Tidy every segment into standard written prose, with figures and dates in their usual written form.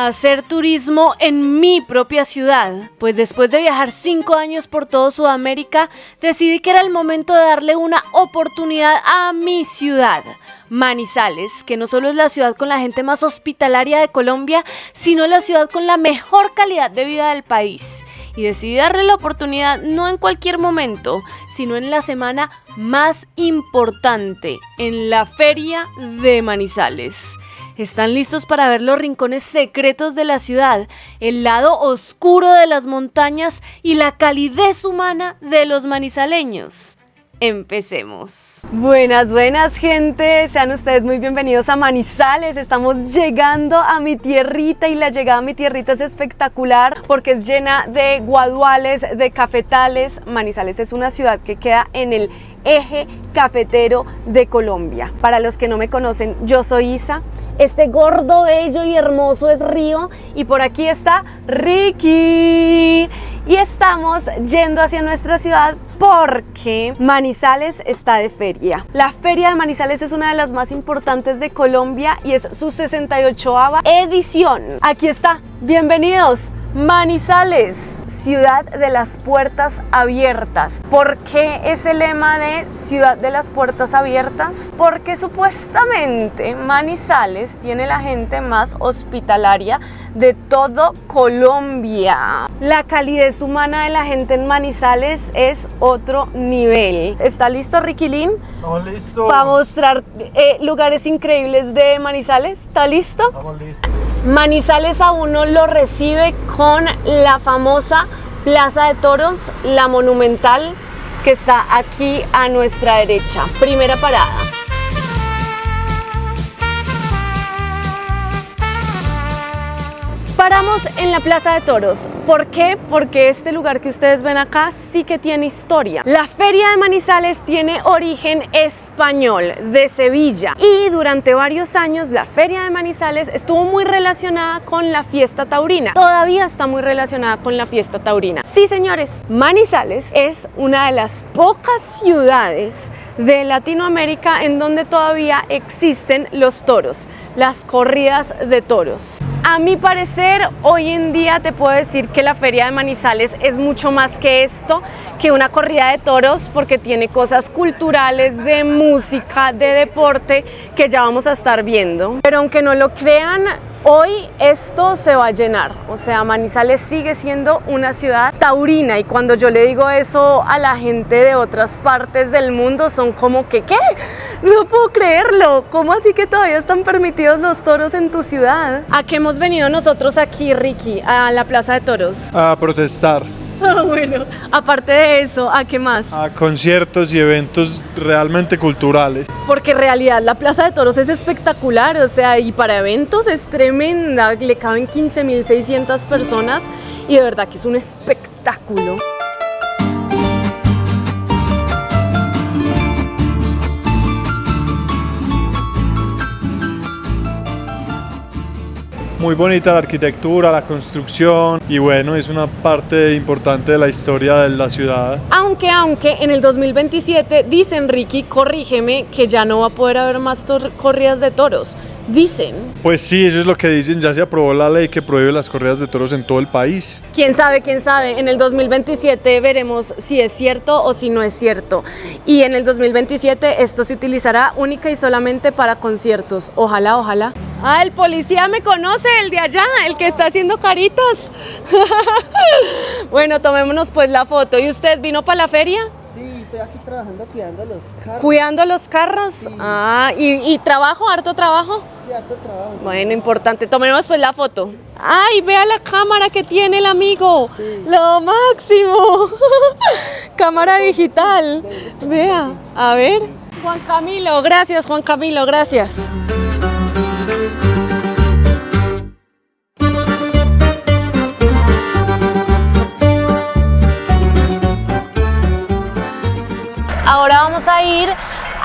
a hacer turismo en mi propia ciudad, pues después de viajar 5 años por todo Sudamérica, decidí que era el momento de darle una oportunidad a mi ciudad, Manizales, que no solo es la ciudad con la gente más hospitalaria de Colombia, sino la ciudad con la mejor calidad de vida del país. Y decidí darle la oportunidad no en cualquier momento, sino en la semana más importante, en la Feria de Manizales. ¿Están listos para ver los rincones secretos de la ciudad, el lado oscuro de las montañas y la calidez humana de los manizaleños? Empecemos. Buenas gente, sean ustedes muy bienvenidos a Manizales. Estamos llegando a mi tierrita y la llegada a mi tierrita es espectacular porque es llena de guaduales, de cafetales. Manizales es una ciudad que queda en el eje cafetero de Colombia. Para los que no me conocen, yo soy Isa. Este gordo, bello y hermoso es Río y por aquí está Ricky. Y estamos yendo hacia nuestra ciudad porque Manizales está de feria. La Feria de Manizales es una de las más importantes de Colombia y es su 68ª edición. Aquí está, bienvenidos. Manizales, ciudad de las puertas abiertas. ¿Por qué ese lema de ciudad de las puertas abiertas? Porque supuestamente Manizales tiene la gente más hospitalaria de todo Colombia. La calidez humana de la gente en Manizales es otro nivel. ¿Está listo, Ricky Lin? Estamos listos. Para mostrar lugares increíbles de Manizales. ¿Está listo? Estamos listos. Manizales a uno lo recibe con la famosa Plaza de Toros, la monumental que está aquí a nuestra derecha. Primera parada. Paramos en la Plaza de Toros. ¿Por qué? Porque este lugar que ustedes ven acá sí que tiene historia. La Feria de Manizales tiene origen español, de Sevilla. Y durante varios años la Feria de Manizales estuvo muy relacionada con la fiesta taurina. Todavía está muy relacionada con la fiesta taurina. Sí, señores, Manizales es una de las pocas ciudades de Latinoamérica en donde todavía existen los toros, las corridas de toros. A mi parecer, hoy en día te puedo decir que la Feria de Manizales es mucho más que esto, que una corrida de toros, porque tiene cosas culturales, de música, de deporte, que ya vamos a estar viendo. Pero aunque no lo crean, hoy esto se va a llenar. O sea, Manizales sigue siendo una ciudad taurina y cuando yo le digo eso a la gente de otras partes del mundo son como que ¿qué? No puedo creerlo. ¿Cómo así que todavía están permitidos los toros en tu ciudad? ¿A qué hemos venido nosotros aquí, Ricky? A la Plaza de Toros. A protestar. Bueno, aparte de eso, ¿a qué más? A conciertos y eventos realmente culturales. Porque en realidad la Plaza de Toros es espectacular, o sea, y para eventos es tremenda, le caben 15.600 personas y de verdad que es un espectáculo. Muy bonita la arquitectura, la construcción y bueno, es una parte importante de la historia de la ciudad. Aunque en el 2027 dicen, Ricky, corrígeme, que ya no va a poder haber más corridas de toros. Dicen. Pues sí, eso es lo que dicen, ya se aprobó la ley que prohíbe las corridas de toros en todo el país. ¿Quién sabe? En el 2027 veremos si es cierto o si no es cierto. Y en el 2027 esto se utilizará única y solamente para conciertos. Ojalá, ojalá. Ah, el policía me conoce, el de allá, el que está haciendo caritas. Bueno, tomémonos pues la foto. ¿Y usted vino para la feria? Sí, estoy aquí trabajando cuidando los carros. ¿Cuidando los carros? Sí. Ah, ¿y trabajo? ¿Harto trabajo? Sí, harto trabajo. Bueno, importante. Tomemos pues la foto. ¡Ay, vea la cámara que tiene el amigo! Sí. ¡Lo máximo! Cámara digital. Vea, a ver. Juan Camilo, gracias, Juan Camilo, gracias. Ahora vamos a ir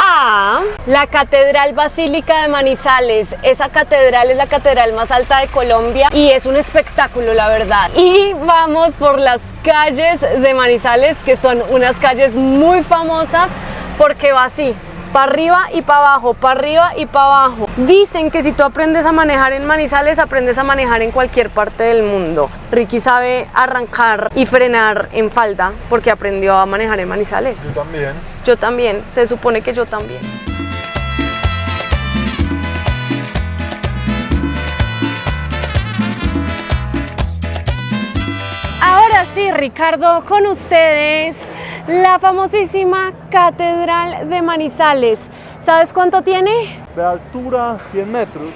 a la Catedral Basílica de Manizales. Esa catedral es la catedral más alta de Colombia y es un espectáculo, la verdad. Y vamos por las calles de Manizales, que son unas calles muy famosas porque va así. para arriba y para abajo, para arriba y para abajo. Dicen que si tú aprendes a manejar en Manizales, aprendes a manejar en cualquier parte del mundo. Ricky sabe arrancar y frenar en falda porque aprendió a manejar en Manizales. Yo también. Yo también, se supone que yo también. Ahora sí, Ricardo, con ustedes la famosísima Catedral de Manizales. ¿Sabes cuánto tiene? De altura, 100 metros.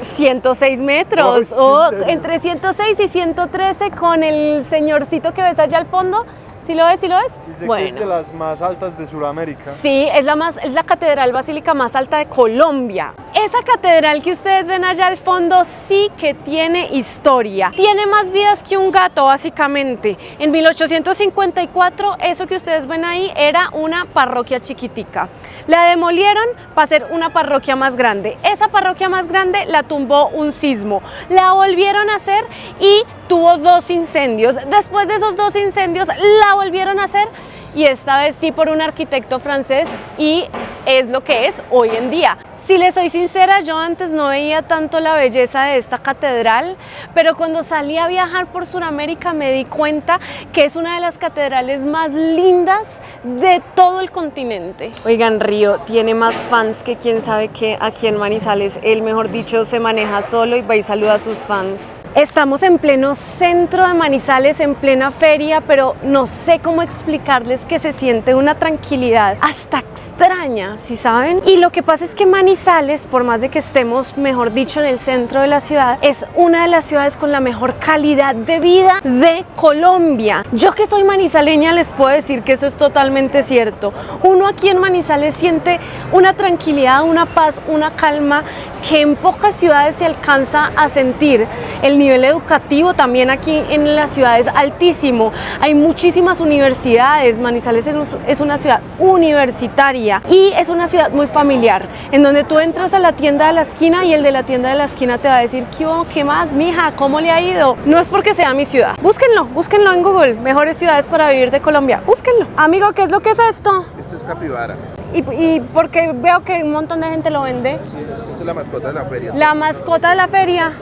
106 metros, Ay, sí, o ¿en serio? entre 106 y 113 con el señorcito que ves allá al fondo. ¿Sí lo ves? ¿Sí lo ves? Dice que es de las más altas de Sudamérica. Sí, es la catedral basílica más alta de Colombia. Esa catedral que ustedes ven allá al fondo sí que tiene historia. Tiene más vidas que un gato, básicamente. En 1854, eso que ustedes ven ahí era una parroquia chiquitica. La demolieron para hacer una parroquia más grande. Esa parroquia más grande la tumbó un sismo. La volvieron a hacer y tuvo 2 incendios. Después de esos 2 incendios, la volvieron a hacer y esta vez sí por un arquitecto francés y es lo que es hoy en día. Si les soy sincera, yo antes no veía tanto la belleza de esta catedral, pero cuando salí a viajar por Sudamérica me di cuenta que es una de las catedrales más lindas de todo el continente. Oigan, Río tiene más fans que quién sabe qué aquí en Manizales. Él, mejor dicho, se maneja solo y va y saluda a sus fans. Estamos en pleno centro de Manizales, en plena feria, pero no sé cómo explicarles que se siente una tranquilidad hasta extraña, ¿sí saben? Y lo que pasa es que Manizales, por más de que estemos, mejor dicho, en el centro de la ciudad, es una de las ciudades con la mejor calidad de vida de Colombia. Yo que soy manizaleña les puedo decir que eso es totalmente cierto. Uno aquí en Manizales siente una tranquilidad, una paz, una calma que en pocas ciudades se alcanza a sentir. El nivel educativo también aquí en la ciudad es altísimo. Hay muchísimas universidades. Manizales es una ciudad universitaria y es una ciudad muy familiar, en donde tú entras a la tienda de la esquina y el de la tienda de la esquina te va a decir: ¿qué hubo? ¿Qué más, mija? ¿Cómo le ha ido? No es porque sea mi ciudad. Búsquenlo en Google. Mejores ciudades para vivir de Colombia. Búsquenlo. Amigo, ¿qué es lo que es esto? Esto es capibara. ¿Y porque veo que un montón de gente lo vende? Sí, esta es la mascota de la feria. La mascota de la feria.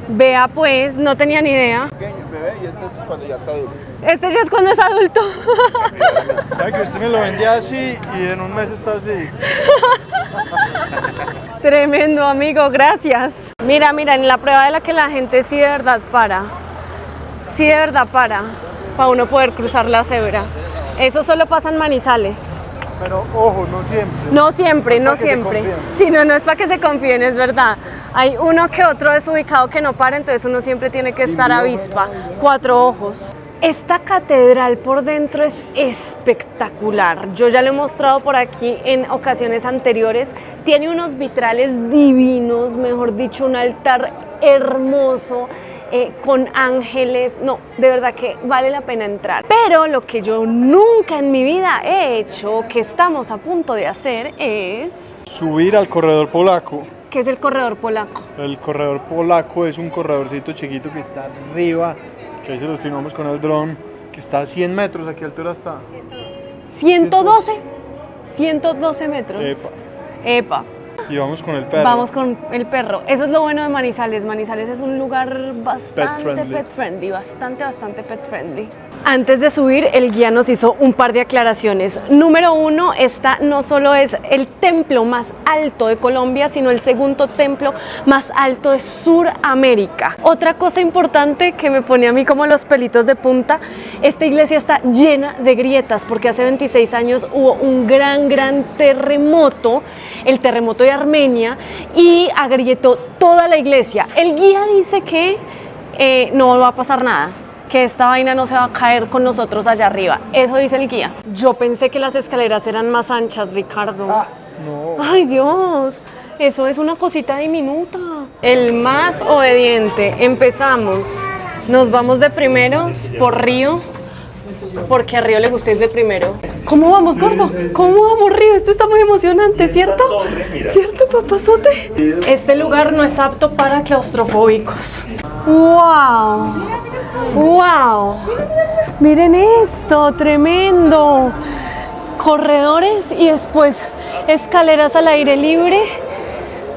Vea pues, no tenía ni idea. Pequeño, bebé, y este es cuando ya está adulto. Este ya es cuando es adulto. ¿Sabe que usted me lo vendía así y en un mes está así? Tremendo, amigo, gracias. Mira, en la prueba de la que la gente sí de verdad para. Sí de verdad para uno poder cruzar la cebra. Eso solo pasa en Manizales. Pero ojo, no siempre. No siempre, No no es para que se siempre. confíen. Sí, no es para que se confíen, es verdad. Hay uno que otro desubicado que no para, entonces uno siempre tiene que estar avispa. 4 ojos. Esta catedral por dentro es espectacular. Yo ya lo he mostrado por aquí en ocasiones anteriores. Tiene unos vitrales divinos, mejor dicho, un altar hermoso. Con ángeles, no, de verdad que vale la pena entrar. Pero lo que yo nunca en mi vida he hecho, que estamos a punto de hacer, es... Subir al corredor polaco. ¿Qué es el corredor polaco? El corredor polaco es un corredorcito chiquito que está arriba, que ahí se los filmamos con el dron, que está a 100 metros. ¿A qué altura está? 112 metros. Epa. Y vamos con el perro. Vamos con el perro. Eso es lo bueno de Manizales. Manizales es un lugar bastante pet friendly, bastante pet friendly. Antes de subir, el guía nos hizo un par de aclaraciones. Número 1, esta no solo es el templo más alto de Colombia, sino el segundo templo más alto de Sudamérica. Otra cosa importante que me pone a mí como los pelitos de punta, esta iglesia está llena de grietas porque hace 26 años hubo un gran terremoto, el terremoto de Armenia, y agrietó toda la iglesia. El guía dice que no va a pasar nada, que esta vaina no se va a caer con nosotros allá arriba. Eso dice el guía. Yo pensé que las escaleras eran más anchas, Ricardo. No. Ay, Dios, eso es una cosita diminuta. El más obediente. Empezamos. Nos vamos de primeros por Río, porque a Río le gusta ir de primero. ¿Cómo vamos, gordo? ¿Cómo vamos, Río? Esto está muy emocionante, ¿cierto? ¿Cierto, papazote? Este lugar no es apto para claustrofóbicos. ¡Wow! ¡Wow! Miren esto, tremendo. Corredores y después escaleras al aire libre.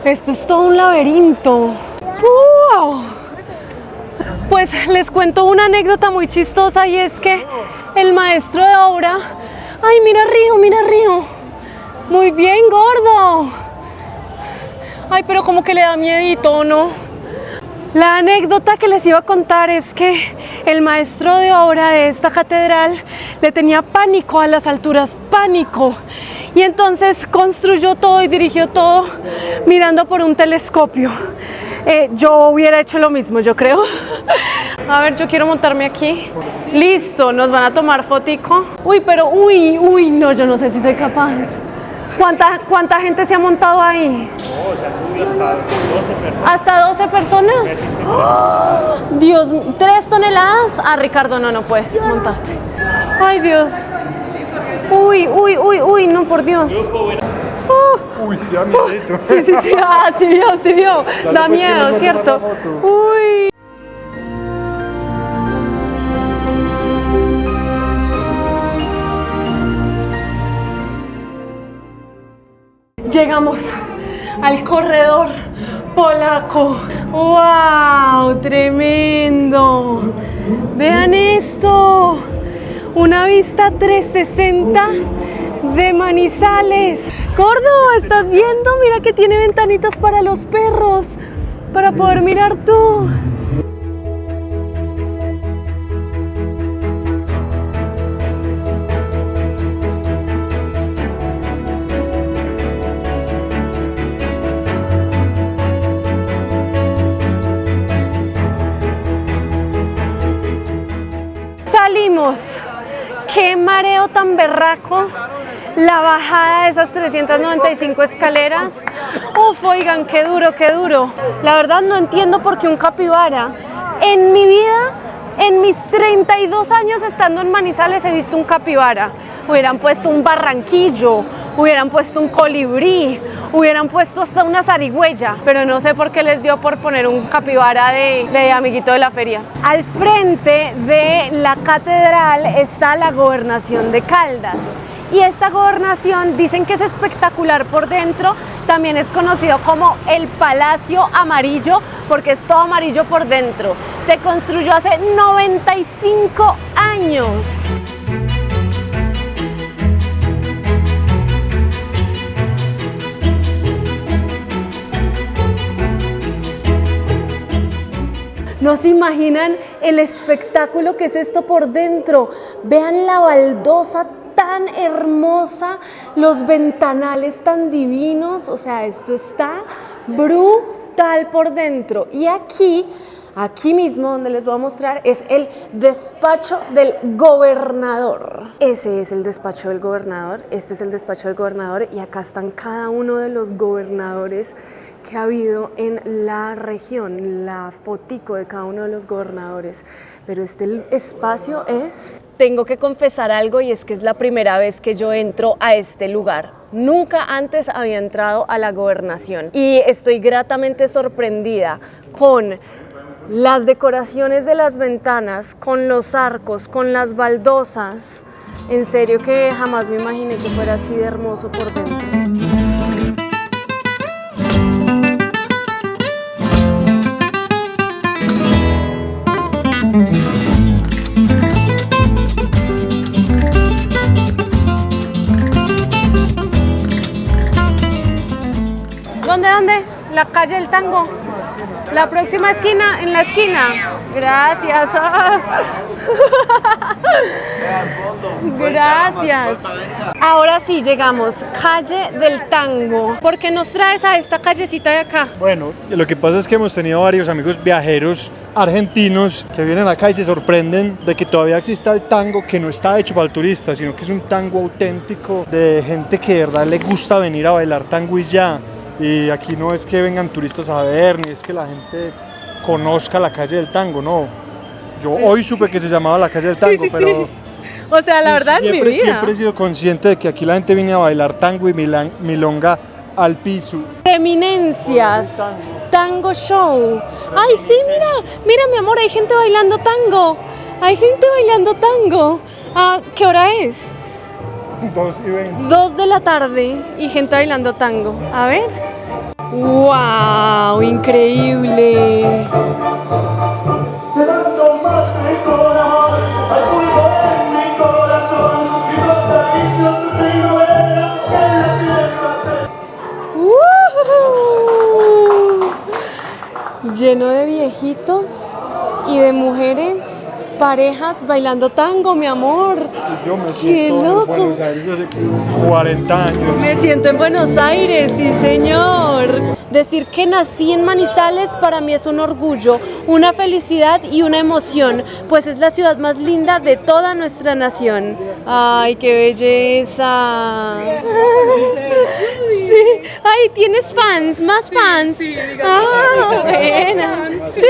Esto es todo un laberinto. ¡Wow! Pues les cuento una anécdota muy chistosa y es que el maestro de obra... ¡Ay, mira Río, mira Río! ¡Muy bien, gordo! Ay, pero como que le da miedito, ¿no? La anécdota que les iba a contar es que el maestro de obra de esta catedral le tenía pánico a las alturas, pánico. Y entonces construyó todo y dirigió todo mirando por un telescopio. Yo hubiera hecho lo mismo, yo creo. A ver, yo quiero montarme aquí. Listo, nos van a tomar fotico. Uy, pero no, yo no sé si soy capaz. ¿Cuánta gente se ha montado ahí? No, se ha subido hasta 12 personas. ¿Hasta 12 personas? ¡Oh! Dios, 3 toneladas. Ah, Ricardo, no puedes montarte. Ay, Dios. Uy, no, por Dios. Uy, sí, da miedito. Sí. Ah, sí vio. Da miedo, ¿cierto? Uy. Llegamos al corredor polaco. ¡Wow! ¡Tremendo! Vean esto. Una vista 360 de Manizales. Gordo, ¿estás viendo? Mira que tiene ventanitas para los perros, para poder mirar tú. Salimos. ¡Qué mareo tan berraco! La bajada de esas 395 escaleras. Uf, oigan, qué duro. La verdad no entiendo por qué un capibara. En mi vida, en mis 32 años estando en Manizales, he visto un capibara. Hubieran puesto un barranquillo, hubieran puesto un colibrí, hubieran puesto hasta una zarigüeya, pero no sé por qué les dio por poner un capibara de amiguito de la feria. Al frente de la catedral está la gobernación de Caldas. Y esta gobernación dicen que es espectacular por dentro, también es conocido como el Palacio Amarillo porque es todo amarillo por dentro. Se construyó hace 95 años. No se imaginan el espectáculo que es esto por dentro. Vean la baldosa tan hermosa, los ventanales tan divinos, o sea, esto está brutal por dentro. Y aquí mismo donde les voy a mostrar es el despacho del gobernador. Ese es el despacho del gobernador, este es el despacho del gobernador y acá están cada uno de los gobernadores que ha habido en la región, la fotico de cada uno de los gobernadores. Pero este espacio es... Tengo que confesar algo y es que es la primera vez que yo entro a este lugar. Nunca antes había entrado a la gobernación y estoy gratamente sorprendida con las decoraciones de las ventanas, con los arcos, con las baldosas. En serio que jamás me imaginé que fuera así de hermoso por dentro. ¿Dónde? La calle del Tango. La próxima esquina, en la esquina. Gracias. Gracias. Ahora sí llegamos, calle del Tango. ¿Por qué nos traes a esta callecita de acá? Bueno, lo que pasa es que hemos tenido varios amigos viajeros argentinos que vienen acá y se sorprenden de que todavía exista el tango, que no está hecho para el turista, sino que es un tango auténtico de gente que de verdad le gusta venir a bailar tango y ya. Y aquí no es que vengan turistas a ver, ni es que la gente conozca la calle del tango, no. Yo hoy supe que se llamaba la calle del tango, sí, pero... Sí. O sea, la verdad en mi vida. Siempre he sido consciente de que aquí la gente viene a bailar tango y milonga al piso. Eminencias, tango show. Ay, sí, mira mi amor, hay gente bailando tango. Hay gente bailando tango. ¿Qué hora es? 2:20. 2 de la tarde y gente bailando tango. A ver. ¡Wow! Increíble. Lleno de viejitos y de mujeres, parejas bailando tango, mi amor. Yo me ¡Qué siento en loco! Buenos Aires hace 40 años. Me siento en Buenos Aires, sí señor. Decir que nací en Manizales para mí es un orgullo, una felicidad y una emoción, pues es la ciudad más linda de toda nuestra nación. ¡Ay, qué belleza! Sí. ¡Ay, tienes fans! ¡Más fans! ¡Ah, buena! Sí.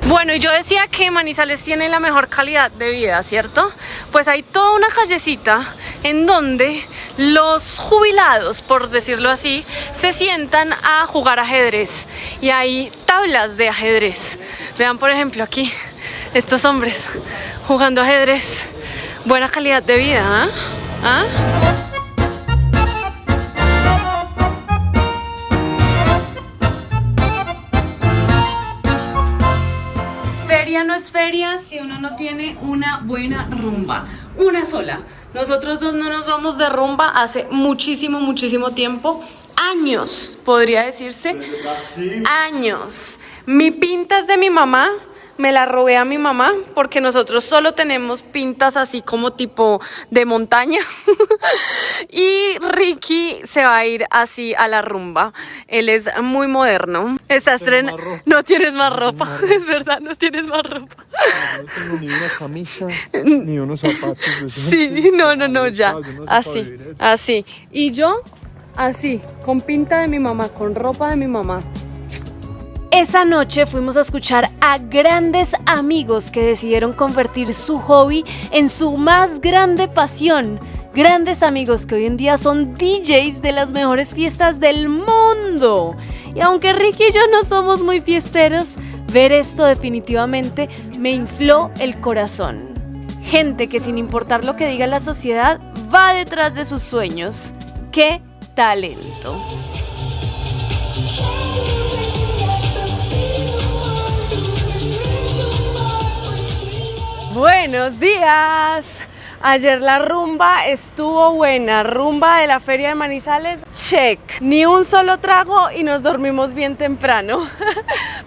Bueno, y yo decía que Manizales tiene la mejor calidad de vida, ¿cierto? Pues hay toda una callecita en donde los jubilados, por decirlo así, se sientan a jugar ajedrez. Y hay tablas de ajedrez. Vean, por ejemplo, aquí, estos hombres jugando ajedrez. Buena calidad de vida, ¿ah? ¿Ah? Feria no es feria si uno no tiene una buena rumba, una sola. Nosotros dos no nos vamos de rumba hace muchísimo tiempo, años, podría decirse, años. Mi pinta es de mi mamá, me la robé a mi mamá porque nosotros solo tenemos pintas así como tipo de montaña. Y Ricky se va a ir así a la rumba. Él es muy moderno. Está estrenando. No tienes más ropa. Es verdad, no tienes más ropa. No tengo ni una camisa ni unos zapatos. Sí, no, ya. Así. Y yo, así, con pinta de mi mamá, con ropa de mi mamá. Esa noche fuimos a escuchar a grandes amigos que decidieron convertir su hobby en su más grande pasión. Grandes amigos que hoy en día son DJs de las mejores fiestas del mundo. Y aunque Ricky y yo no somos muy fiesteros, ver esto definitivamente me infló el corazón. Gente que sin importar lo que diga la sociedad, va detrás de sus sueños. ¡Qué talento! Buenos días. Ayer la rumba estuvo buena, rumba de la Feria de Manizales, check. Ni un solo trago y nos dormimos bien temprano,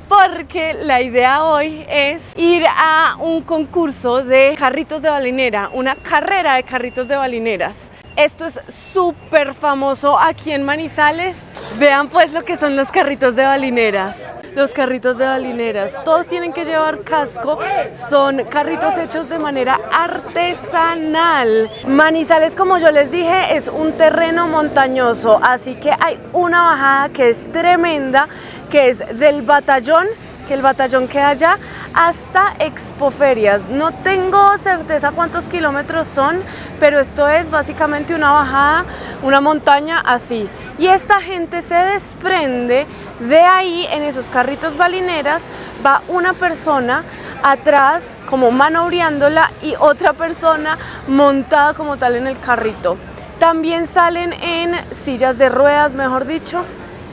porque la idea hoy es ir a un concurso de carritos de balinera, una carrera de carritos de balineras. Esto es súper famoso aquí en Manizales. Vean pues lo que son los carritos de balineras. Los carritos de balineras, todos tienen que llevar casco, son carritos hechos de manera artesanal. Manizales, como yo les dije, es un terreno montañoso, así que hay una bajada que es tremenda, que es del batallón, que el batallón queda allá, hasta Expoferias. No tengo certeza cuántos kilómetros son, pero esto es básicamente una bajada, una montaña así. Y esta gente se desprende de ahí, en esos carritos balineras, va una persona atrás como maniobrándola y otra persona montada como tal en el carrito. También salen en sillas de ruedas, mejor dicho.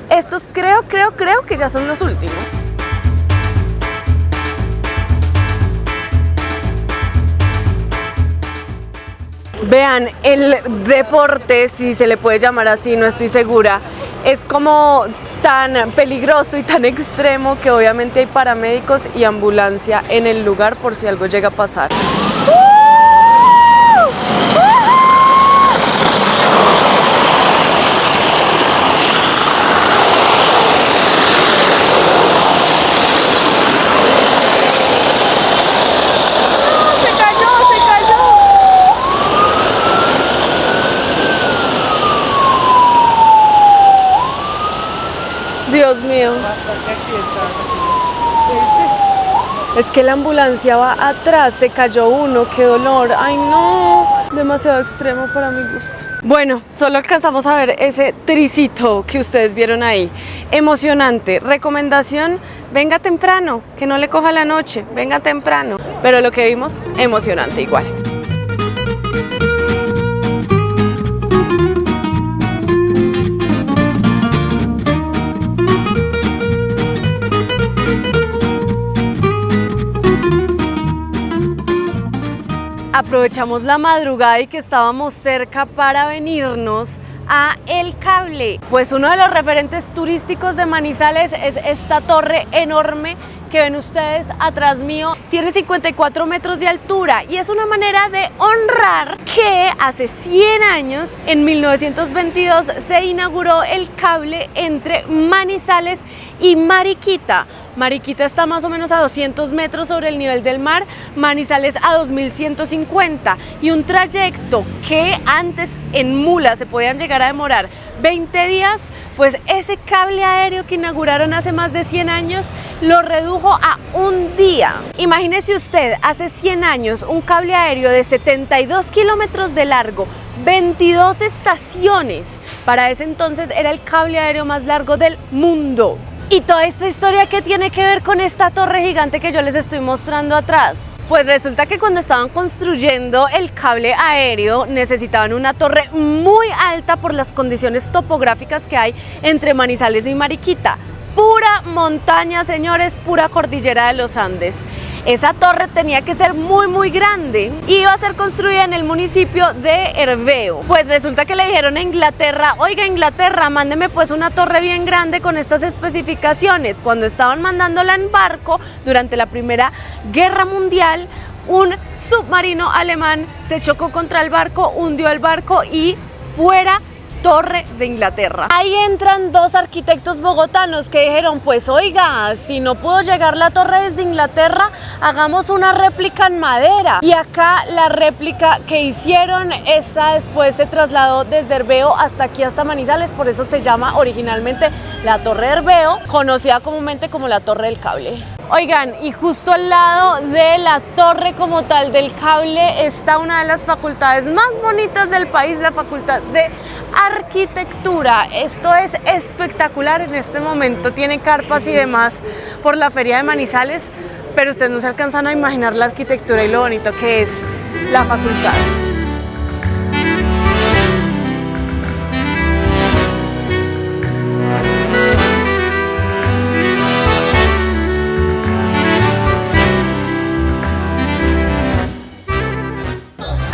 Estos creo que ya son los últimos. Vean, el deporte, si se le puede llamar así, no estoy segura, es como tan peligroso y tan extremo que obviamente hay paramédicos y ambulancia en el lugar por si algo llega a pasar. Dios mío. Es que la ambulancia va atrás, se cayó uno, qué dolor. Ay no, demasiado extremo para mi gusto. Bueno, solo alcanzamos a ver ese tricito que ustedes vieron ahí. Emocionante, recomendación, venga temprano, que no le coja la noche, venga temprano. Pero lo que vimos, emocionante igual. Aprovechamos la madrugada y que estábamos cerca para venirnos a El Cable. Pues uno de los referentes turísticos de Manizales es esta torre enorme que ven ustedes atrás mío. Tiene 54 metros de altura y es una manera de honrar que hace 100 años, en 1922, se inauguró el cable entre Manizales y Mariquita. Mariquita está más o menos a 200 metros sobre el nivel del mar, Manizales a 2150, y un trayecto que antes en mula se podían llegar a demorar 20 días, pues ese cable aéreo que inauguraron hace más de 100 años lo redujo a un día. Imagínese usted, hace 100 años, un cable aéreo de 72 kilómetros de largo, 22 estaciones. Para ese entonces era el cable aéreo más largo del mundo. Y toda esta historia, ¿qué tiene que ver con esta torre gigante que yo les estoy mostrando atrás? Pues resulta que cuando estaban construyendo el cable aéreo necesitaban una torre muy alta por las condiciones topográficas que hay entre Manizales y Mariquita. Pura montaña, señores, pura cordillera de los Andes. Esa torre tenía que ser muy grande y iba a ser construida en el municipio de Herveo. Pues resulta que le dijeron a Inglaterra: oiga, Inglaterra, mándeme pues una torre bien grande con estas especificaciones. Cuando estaban mandándola en barco durante la Primera Guerra Mundial, un submarino alemán se chocó contra el barco, hundió el barco y fuera Torre de Inglaterra. Ahí entran dos arquitectos bogotanos que dijeron: pues oiga, si no pudo llegar la torre desde Inglaterra, hagamos una réplica en madera. Y acá la réplica que hicieron, esta después se trasladó desde Herveo hasta aquí, hasta Manizales, por eso se llama originalmente la Torre de Herveo, conocida comúnmente como la Torre del Cable. Oigan, y justo al lado de la torre como tal del cable está una de las facultades más bonitas del país, la Facultad de Arquitectura. Esto es espectacular. En este momento tiene carpas y demás por la feria de Manizales, pero ustedes no se alcanzan a imaginar la arquitectura y lo bonito que es la facultad.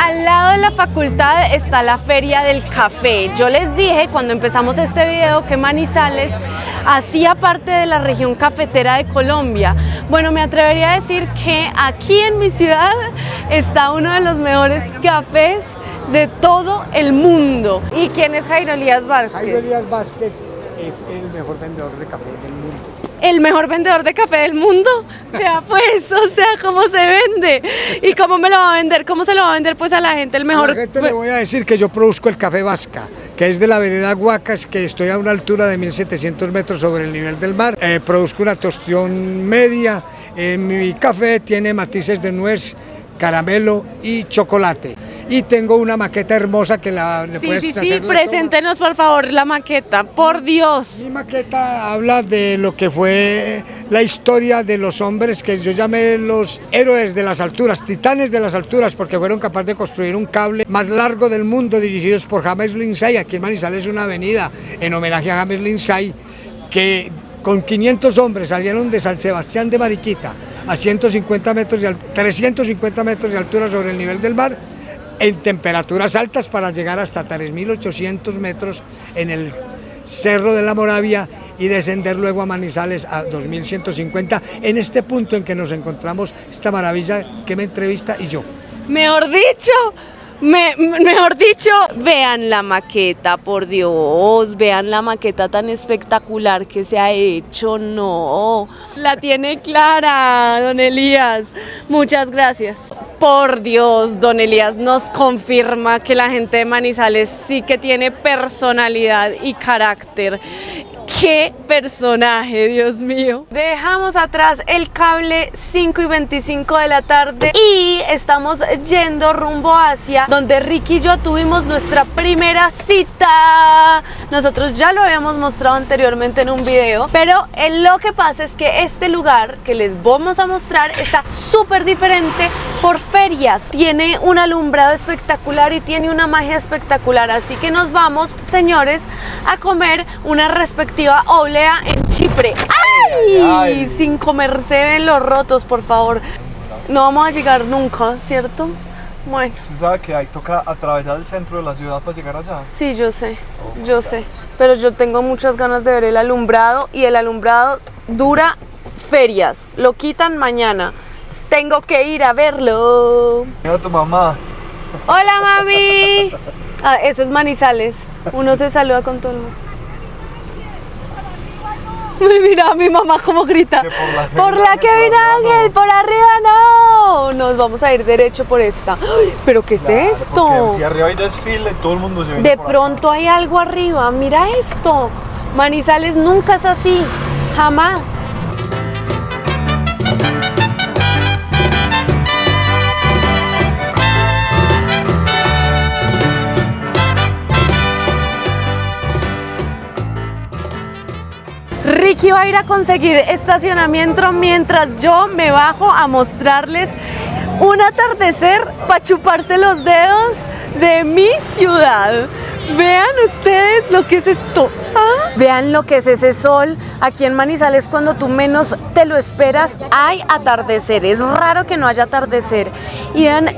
Al lado de la facultad está la Feria del Café. Yo les dije cuando empezamos este video que Manizales hacía parte de la región cafetera de Colombia. Bueno, me atrevería a decir que aquí en mi ciudad está uno de los mejores cafés de todo el mundo. ¿Y quién es Jairo Elías Vázquez? Jairo Elías Vázquez es el mejor vendedor de café del mundo. ¿El mejor vendedor de café del mundo? Ya pues, o sea, ¿cómo se vende? ¿Y cómo me lo va a vender? ¿Cómo se lo va a vender pues a la gente? El mejor... A la gente le voy a decir que yo produzco el café Vasca, que es de la vereda Guacas, que estoy a una altura de 1700 metros sobre el nivel del mar. Produzco una tostión media. Mi café tiene matices de nuez, caramelo y chocolate. Y tengo una maqueta hermosa que le puedes hacer. Sí, preséntenos por favor la maqueta, por Dios. Mi maqueta habla de lo que fue la historia de los hombres que yo llamé los héroes de las alturas, titanes de las alturas, porque fueron capaces de construir un cable más largo del mundo, dirigidos por James Lindsay. Aquí en Manizales una avenida en homenaje a James Lindsay, que con 500 hombres salieron de San Sebastián de Mariquita a 350 metros de altura sobre el nivel del mar, en temperaturas altas, para llegar hasta 3.800 metros en el Cerro de la Moravia y descender luego a Manizales a 2.150, en este punto en que nos encontramos esta maravilla que me entrevista y yo. Mejor dicho, vean la maqueta, por Dios, vean la maqueta tan espectacular que se ha hecho, no, la tiene clara, don Elías, muchas gracias. Por Dios, don Elías nos confirma que la gente de Manizales sí que tiene personalidad y carácter. ¡Qué personaje, Dios mío! Dejamos atrás el cable, 5:25 de la tarde, y estamos yendo rumbo hacia donde Ricky y yo tuvimos nuestra primera cita. Nosotros ya lo habíamos mostrado anteriormente en un video, pero lo que pasa es que este lugar que les vamos a mostrar está súper diferente por ferias. Tiene un alumbrado espectacular y tiene una magia espectacular, así que nos vamos, señores, a comer una respectiva oblea en Chipre. ¡Ay! Sin comerse en los rotos, por favor. No vamos a llegar nunca, ¿cierto? Bueno, Usted sabe que ahí toca atravesar el centro de la ciudad para llegar allá. sí, yo sé, pero yo tengo muchas ganas de ver el alumbrado y el alumbrado dura ferias, lo quitan mañana, entonces tengo que ir a verlo. Mira a tu mamá. Hola, mami. Ah, eso es Manizales, uno se saluda con todo el mundo. Mira a mi mamá cómo grita. Que Por la Kevin Ángel, por arriba no. Nos vamos a ir derecho por esta. ¡Ay! ¿Pero qué es esto? Porque si arriba hay desfile, todo el mundo se viene De por acá. pronto hay algo arriba. Mira esto. Manizales nunca es así. Jamás. Ricky va a ir a conseguir estacionamiento mientras yo me bajo a mostrarles un atardecer para chuparse los dedos de mi ciudad. Vean ustedes lo que es esto. ¿Ah? Vean lo que es ese sol. Aquí en Manizales, cuando tú menos te lo esperas, hay atardecer. Es raro que no haya atardecer. Y vean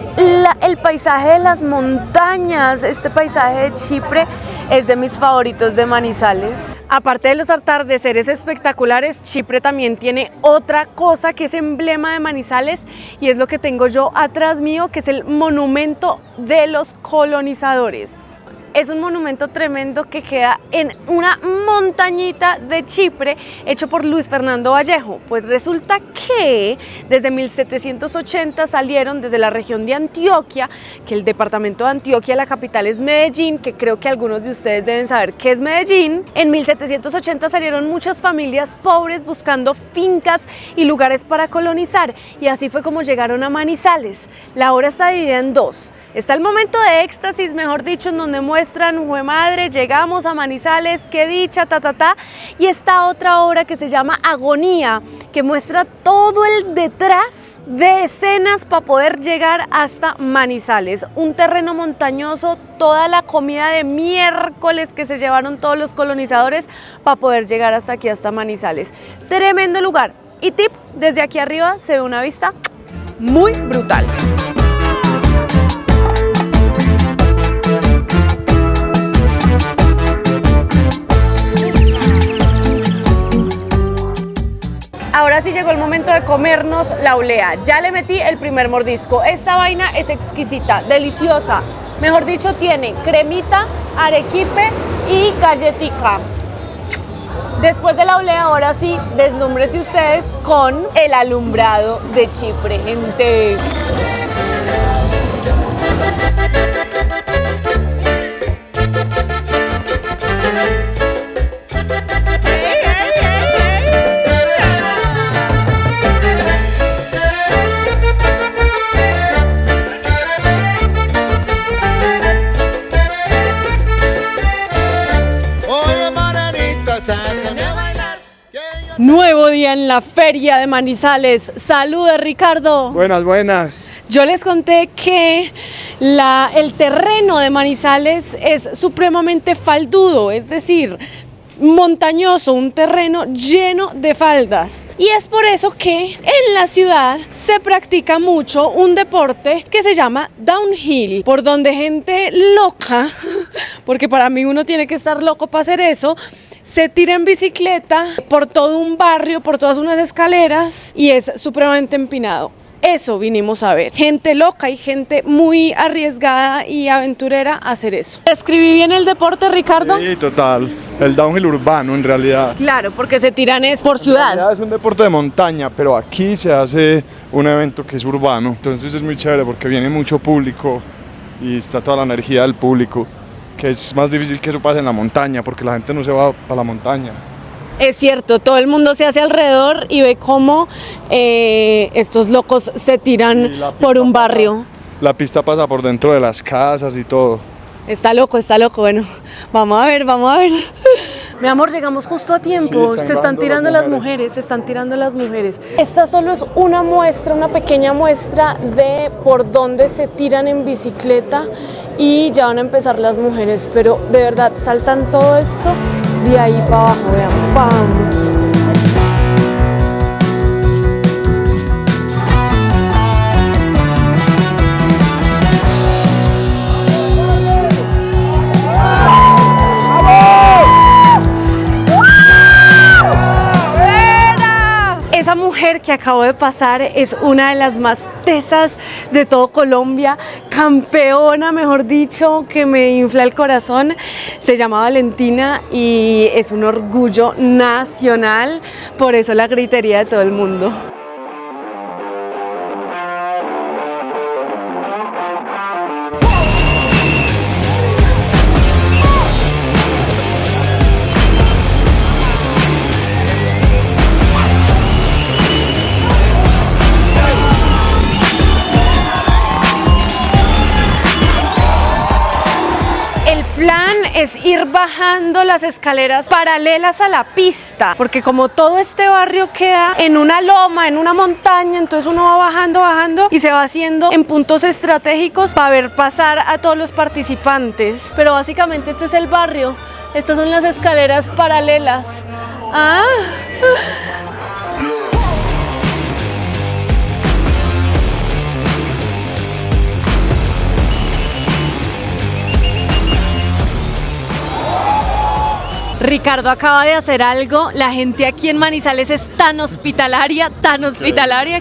el paisaje de las montañas. Este paisaje de Chipre es de mis favoritos de Manizales. Aparte de los atardeceres espectaculares, Chipre también tiene otra cosa que es emblema de Manizales y es lo que tengo yo atrás mío, que es el monumento de los colonizadores. Es un monumento tremendo que queda en una montañita de Chipre hecho por Luis Fernando Vallejo. Pues resulta que desde 1780 salieron desde la región de Antioquia, que el departamento de Antioquia, la capital es Medellín, que creo que algunos de ustedes deben saber qué es Medellín. En 1780 salieron muchas familias pobres buscando fincas y lugares para colonizar y así fue como llegaron a Manizales. La obra está dividida en dos. Está el momento de éxtasis, mejor dicho, en donde muestran, ¡jue madre! Llegamos a Manizales, qué dicha, y está otra obra que se llama Agonía, que muestra todo el detrás de escenas para poder llegar hasta Manizales. Un terreno montañoso, toda la comida de miércoles que se llevaron todos los colonizadores para poder llegar hasta aquí, hasta Manizales. Tremendo lugar. Y tip, desde aquí arriba se ve una vista muy brutal. Ahora sí llegó el momento de comernos la olea. Ya le metí el primer mordisco. Esta vaina es exquisita, deliciosa. Mejor dicho, tiene cremita, arequipe y galletica. Después de la olea, ahora sí, deslúmbrese ustedes con el alumbrado de Chipre, gente. Nuevo día en la feria de Manizales. Saludos, Ricardo. Buenas, buenas. Yo les conté que el terreno de Manizales es supremamente faldudo, es decir, montañoso, un terreno lleno de faldas. Y es por eso que en la ciudad se practica mucho un deporte que se llama downhill, por donde gente loca, porque para mí uno tiene que estar loco para hacer eso, se tira en bicicleta por todo un barrio, por todas unas escaleras y es supremamente empinado. Eso vinimos a ver. Gente loca y gente muy arriesgada y aventurera a hacer eso. ¿Describí bien el deporte, Ricardo? Sí, total. El downhill urbano, en realidad. Claro, porque se tiran es por En ciudad. realidad es un deporte de montaña, pero aquí se hace un evento que es urbano. Entonces es muy chévere porque viene mucho público y está toda la energía del público, que es más difícil que eso pase en la montaña, porque la gente no se va para la montaña. Es cierto, todo el mundo se hace alrededor y ve cómo estos locos se tiran por un barrio. La pista pasa por dentro de las casas y todo. Está loco, bueno, vamos a ver. Mi amor, llegamos justo a tiempo, Sí, se están tirando las mujeres, Esta solo es una muestra, una pequeña muestra de por dónde se tiran en bicicleta y ya van a empezar las mujeres, pero de verdad saltan todo esto de ahí para abajo, vean, ¡pam! mujer que acabo de pasar es una de las más tesas de todo Colombia, campeona, mejor dicho, que me infla el corazón. Se llama Valentina y es un orgullo nacional, por eso la gritería de todo el mundo. Es ir bajando las escaleras paralelas a la pista, porque como todo este barrio queda en una loma, en una montaña, entonces uno va bajando y se va haciendo en puntos estratégicos para ver pasar a todos los participantes. Pero básicamente este es el barrio, estas son las escaleras paralelas. ¡Ah! Ricardo acaba de hacer algo, la gente aquí en Manizales es tan hospitalaria,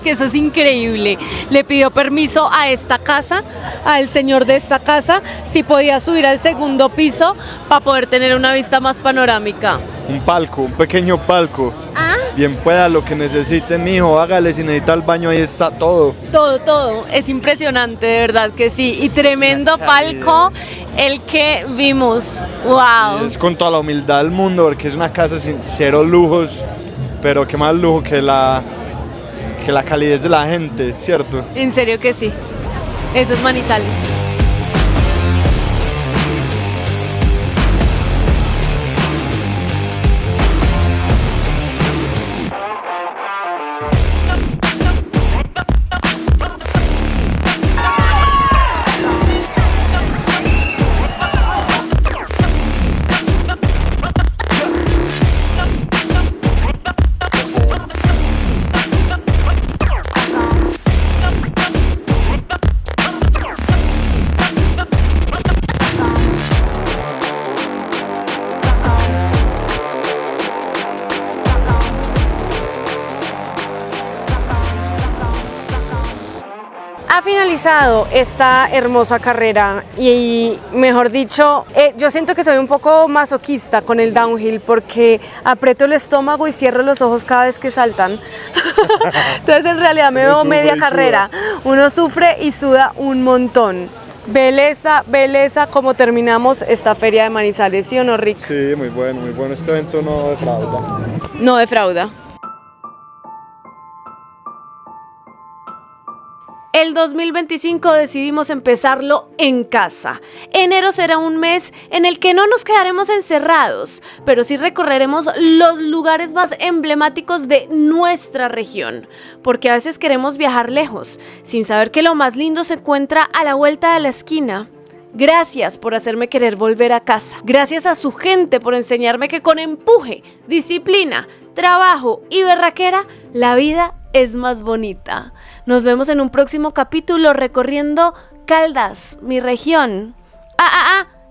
que eso es increíble. Le pidió permiso a esta casa, al señor de esta casa, si podía subir al segundo piso para poder tener una vista más panorámica. Un palco, un pequeño palco. ¿Ah? Bien pueda, lo que necesite, mijo, hágale, si necesita el baño, ahí está todo. Todo, es impresionante, de verdad que sí, y tremendo palco el que vimos, wow. Y es con toda la humildad del mundo, porque es una casa sin cero lujos, pero qué más lujo que la calidez de la gente, ¿cierto? En serio que sí, eso es Manizales. Ha finalizado esta hermosa carrera y mejor dicho, yo siento que soy un poco masoquista con el downhill porque aprieto el estómago y cierro los ojos cada vez que saltan. Entonces en realidad me veo media carrera. Uno sufre y suda un montón. Belleza como terminamos esta feria de Manizales, ¿sí o no, Rick? Sí, muy bueno, este evento no defrauda. No defrauda. El 2025 decidimos empezarlo en casa. Enero será un mes en el que no nos quedaremos encerrados, pero sí recorreremos los lugares más emblemáticos de nuestra región, porque a veces queremos viajar lejos, sin saber que lo más lindo se encuentra a la vuelta de la esquina. Gracias por hacerme querer volver a casa. Gracias a su gente por enseñarme que con empuje, disciplina, trabajo y berraquera, la vida es más bonita. Nos vemos en un próximo capítulo recorriendo Caldas, mi región.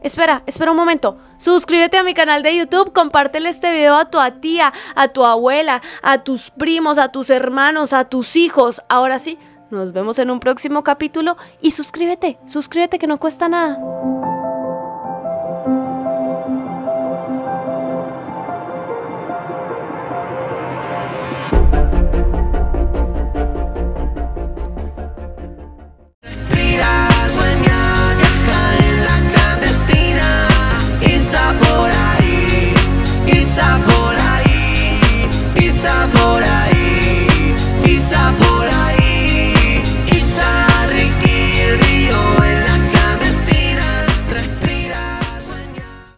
Espera un momento. Suscríbete a mi canal de YouTube, compártele este video a tu tía, a tu abuela, a tus primos, a tus hermanos, a tus hijos. Ahora sí, nos vemos en un próximo capítulo y suscríbete que no cuesta nada.